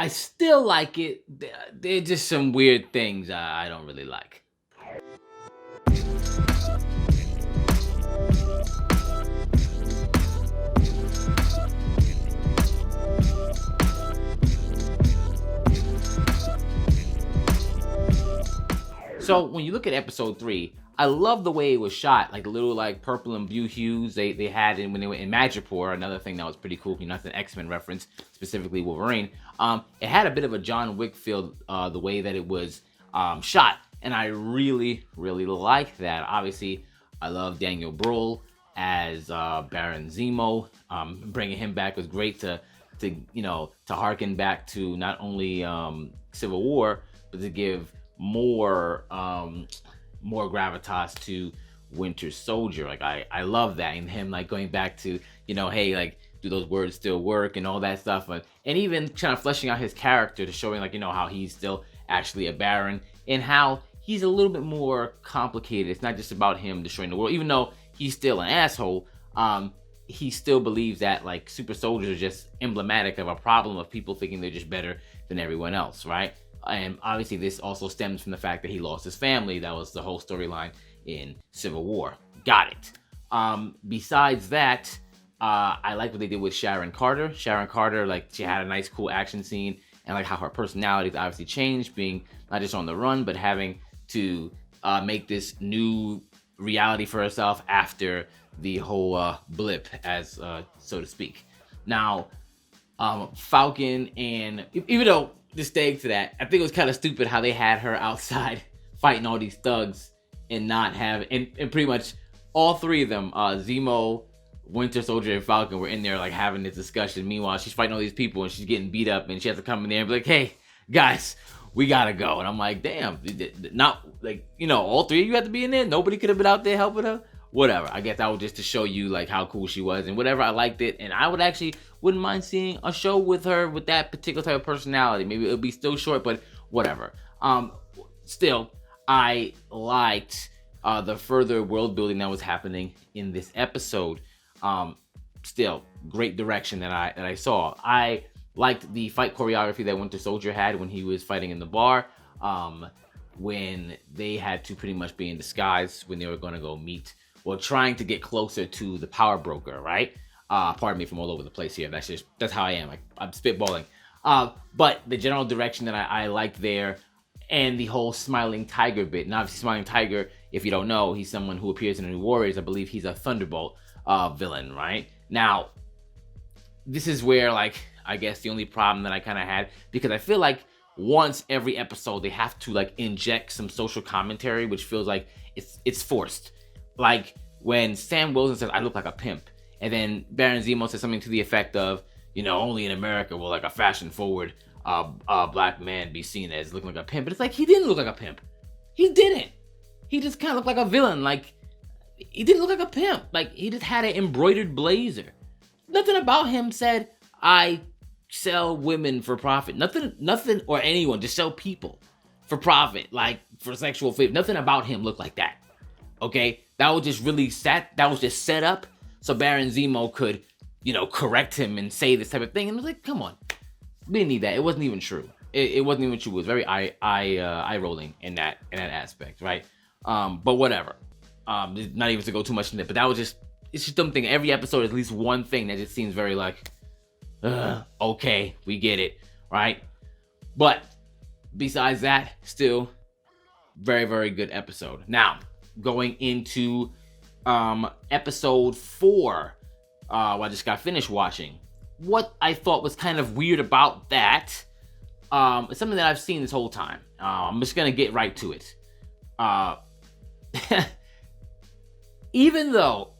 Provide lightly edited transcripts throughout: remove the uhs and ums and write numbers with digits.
I still like it. There's just some weird things I don't really like. So when you look at episode 3, I love the way it was shot, like the little like purple and blue hues they had in when they were in Madripoor. Another thing that was pretty cool, that's an X-Men reference, specifically Wolverine. It had a bit of a John Wick feel, the way that it was shot, and I really like that. Obviously, I love Daniel Bruhl as Baron Zemo. Bringing him back was great to harken back to not only Civil War, but to give more gravitas to Winter Soldier. Like I love that, and him like going back to hey, like, do those words still work and all that stuff, and even kind of fleshing out his character to showing like how he's still actually a Baron and how he's a little bit more complicated. It's not just about him destroying the world, even though he's still an asshole. He still believes that like super soldiers are just emblematic of a problem of people thinking they're just better than everyone else, right? And obviously this also stems from the fact that he lost his family. That was the whole storyline in Civil War. Got it. Besides that, I like what they did with Sharon Carter. Sharon Carter, like, she had a nice cool action scene, and like how her personality obviously changed, being not just on the run, but having to make this new reality for herself after the whole blip, as so to speak. Now, Falcon, and even though the stake to that, I think it was kind of stupid how they had her outside fighting all these thugs and not have, and pretty much all three of them, Zemo, Winter Soldier, and Falcon, were in there like having this discussion. Meanwhile, she's fighting all these people and she's getting beat up, and she has to come in there and be like, hey guys, we gotta go. And I'm like, damn, not like, all three of you had to be in there. Nobody could have been out there helping her. Whatever. I guess that was just to show you like how cool she was and whatever. I liked it, and I wouldn't mind seeing a show with her with that particular type of personality. Maybe it'll be still short, but whatever. Still, I liked the further world building that was happening in this episode. Still, great direction that I saw. I liked the fight choreography that Winter Soldier had when he was fighting in the bar. When they had to pretty much be in disguise when they were going to go meet, or trying to get closer to the power broker, right? Pardon me from all over the place here. That's how I am. I'm spitballing. But the general direction that I liked there, and the whole Smiling Tiger bit. And obviously, Smiling Tiger, if you don't know, he's someone who appears in the New Warriors. I believe he's a Thunderbolt villain, right? Now, this is where, like, I guess the only problem that I kind of had, because I feel like once every episode they have to like inject some social commentary, which feels like it's forced. Like when Sam Wilson says, I look like a pimp, and then Baron Zemo says something to the effect of, only in America will like a fashion forward black man be seen as looking like a pimp. But it's like, he didn't look like a pimp. He didn't. He just kind of looked like a villain. Like, he didn't look like a pimp. Like, he just had an embroidered blazer. Nothing about him said, I sell women for profit. Nothing, or anyone, just sell people for profit, like for sexual favor. Nothing about him looked like that. Okay, that was just set up so Baron Zemo could, correct him and say this type of thing. And it was like, come on, we didn't need that. It wasn't even true. It wasn't even true. It was very eye rolling in that aspect, right? But whatever. Not even to go too much into it, but it's just dumb thing. Every episode is at least one thing that just seems very like, okay, we get it, right? But besides that, still very, very good episode. Now, going into episode 4, I just got finished watching. What I thought was kind of weird about that, it's something that I've seen this whole time. I'm just gonna get right to it. Even though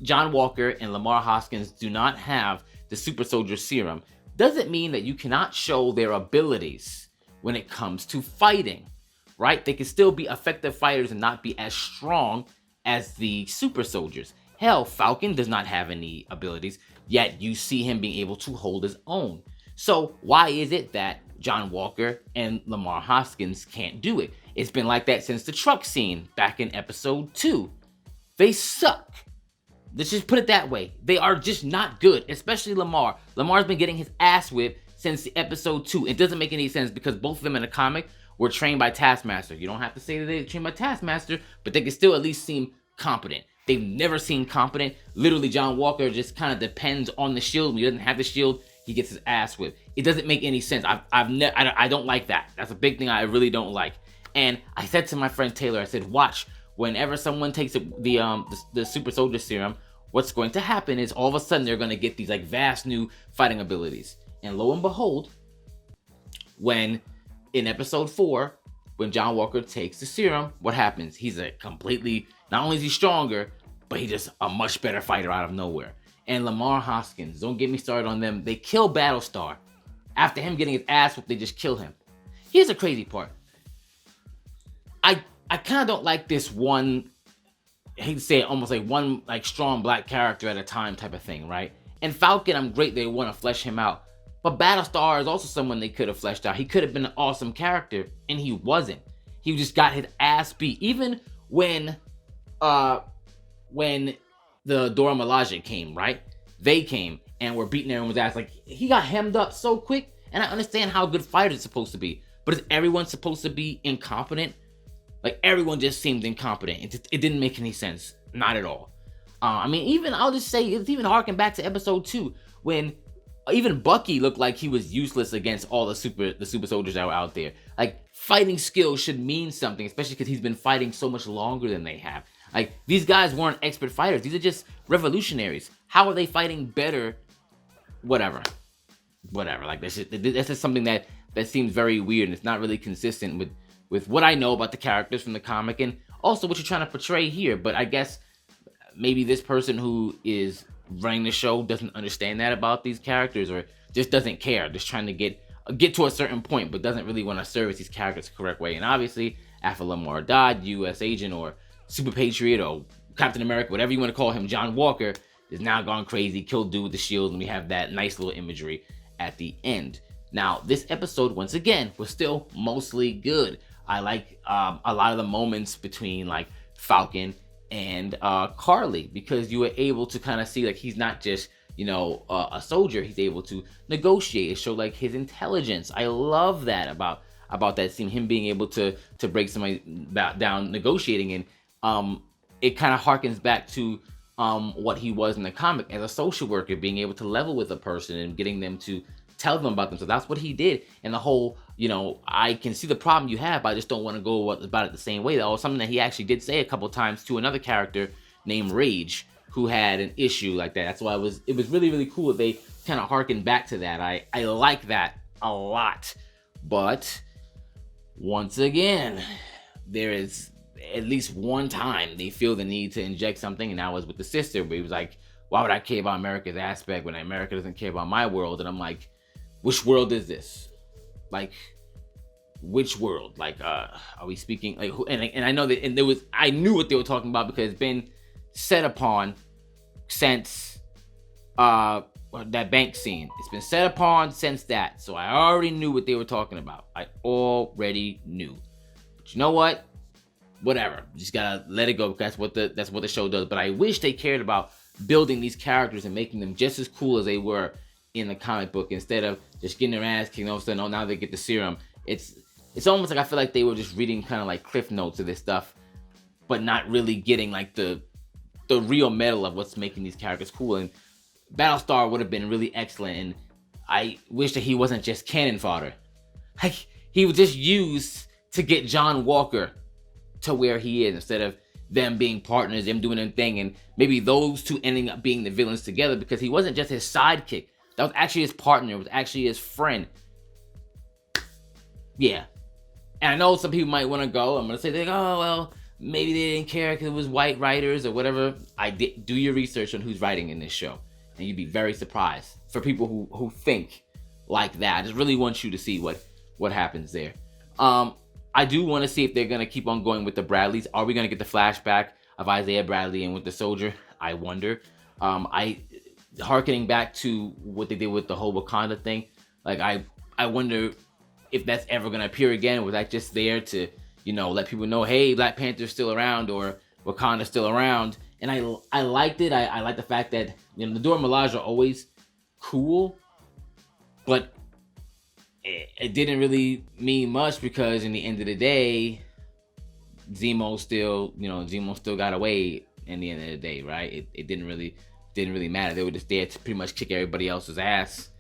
John Walker and Lamar Hoskins do not have the super soldier serum, doesn't mean that you cannot show their abilities when it comes to fighting, right? They can still be effective fighters and not be as strong as the super soldiers. Hell, Falcon does not have any abilities, yet you see him being able to hold his own. So why is it that John Walker and Lamar Hoskins can't do it? It's been like that since the truck scene back in episode 2. They suck. Let's just put it that way. They are just not good, especially Lamar. Lamar's been getting his ass whipped since episode 2. It doesn't make any sense because both of them in the comic were trained by Taskmaster. You don't have to say that they're trained by Taskmaster, but they can still at least seem competent. They've never seemed competent. Literally, John Walker just kind of depends on the shield. When he doesn't have the shield, he gets his ass whipped. It doesn't make any sense. I don't like that. That's a big thing I really don't like. And I said to my friend Taylor, I said, watch, whenever someone takes the super soldier serum, what's going to happen is all of a sudden they're going to get these like vast new fighting abilities. And lo and behold, when in episode 4, when John Walker takes the serum, what happens? He's a completely, not only is he stronger, but he's just a much better fighter out of nowhere. And Lamar Hoskins, don't get me started on them. They kill Battlestar. After him getting his ass whooped, they just kill him. Here's the crazy part. I kind of don't like this one, I hate to say it, almost like one like strong black character at a time type of thing, right? And Falcon, I'm great they want to flesh him out. But Battlestar is also someone they could have fleshed out. He could have been an awesome character, and he wasn't. He just got his ass beat. Even when the Dora Milaje came, right? They came and were beating everyone's ass. Like, he got hemmed up so quick, and I understand how good fighters are supposed to be. But is everyone supposed to be incompetent? Like, everyone just seemed incompetent. It didn't make any sense. Not at all. I mean, even, I'll just say, it's even harking back to episode 2, when even Bucky looked like he was useless against all the super soldiers that were out there. Like, fighting skills should mean something, especially because he's been fighting so much longer than they have. Like, these guys weren't expert fighters. These are just revolutionaries. How are they fighting better? Whatever. Like, that's just something that seems very weird, and it's not really consistent with what I know about the characters from the comic, and also what you're trying to portray here. But I guess maybe this person who is running the show doesn't understand that about these characters, or just doesn't care, just trying to get to a certain point, but doesn't really want to service these characters the correct way. And obviously, after Lamar died, U.S. Agent or Super Patriot or Captain America, whatever you want to call him, John Walker is now gone crazy, killed dude with the shield, and we have that nice little imagery at the end. Now, this episode, once again, was still mostly good. I like a lot of the moments between like Falcon and Carly, because you were able to kind of see like he's not just, you know, a soldier. He's able to negotiate and show like his intelligence. I love that about that scene, him being able to break somebody down negotiating. And it kind of harkens back to what he was in the comic as a social worker, being able to level with a person and getting them to tell them about them. So that's what he did. And the whole, you know, I can see the problem you have, but I just don't want to go about it the same way. That was something that he actually did say a couple times to another character named Rage, who had an issue like that. That's why it was really, really cool that they kind of harkened back to that. I like that a lot. But once again, there is at least one time they feel the need to inject something, and that was with the sister, where he was like, why would I care about America's aspect when America doesn't care about my world? And I'm like, which world is this? Like, which world? Like, are we speaking like? And I know that, and I knew what they were talking about because it's been set upon since that bank scene. It's been set upon since that, so I already knew what they were talking about. I already knew. But you know what? Whatever. Just gotta let it go, because that's what the show does. But I wish they cared about building these characters and making them just as cool as they were in the comic book, instead of just getting their ass kicked. All of a sudden, oh, now they get the serum. It's almost like I feel like they were just reading kind of like cliff notes of this stuff, but not really getting like the real metal of what's making these characters cool. And Battlestar would have been really excellent, and I wish that he wasn't just cannon fodder. Like, he was just used to get John Walker to where he is, instead of them being partners, them doing their thing, and maybe those two ending up being the villains together, because he wasn't just his sidekick. That was actually his partner. It was actually his friend. Yeah. And I know some people might want to go, I'm going to say, like, oh, well, maybe they didn't care because it was white writers or whatever. Do your research on who's writing in this show, and you'd be very surprised. For people who think like that, I just really want you to see what happens there. I do want to see if they're going to keep on going with the Bradleys. Are we going to get the flashback of Isaiah Bradley and Winter Soldier? I wonder. Harkening back to what they did with the whole Wakanda thing, like I wonder if that's ever going to appear again. Was that just there to, you know, let people know, hey, Black Panther's still around, or Wakanda's still around? And I liked it. I like the fact that, you know, the Dora Milaje are always cool, but it didn't really mean much because in the end of the day, Zemo still got away in the end of the day, right? It didn't really matter. They were just there to pretty much kick everybody else's ass,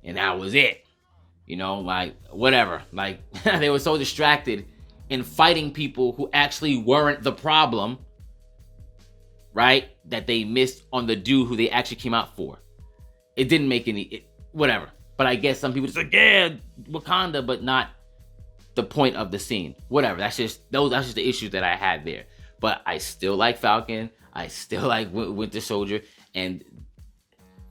and that was it. Like whatever. Like they were so distracted in fighting people who actually weren't the problem, right? That they missed on the dude who they actually came out for. It didn't make whatever. But I guess some people just like, yeah, Wakanda, but not the point of the scene. Whatever. That's just the issues that I had there. But I still like Falcon. I still like Winter Soldier. And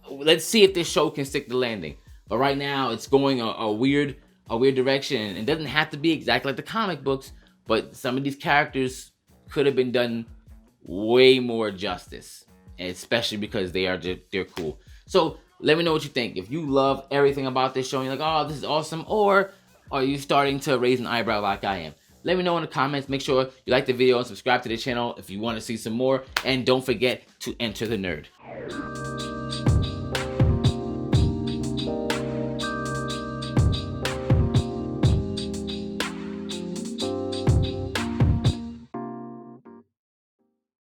let's see if this show can stick the landing. But right now, it's going a weird direction. It doesn't have to be exactly like the comic books, but some of these characters could have been done way more justice, especially because they're cool. So let me know what you think. If you love everything about this show, and you're like, oh, this is awesome, or are you starting to raise an eyebrow like I am? Let me know in the comments. Make sure you like the video and subscribe to the channel if you want to see some more. And don't forget to enter the nerd.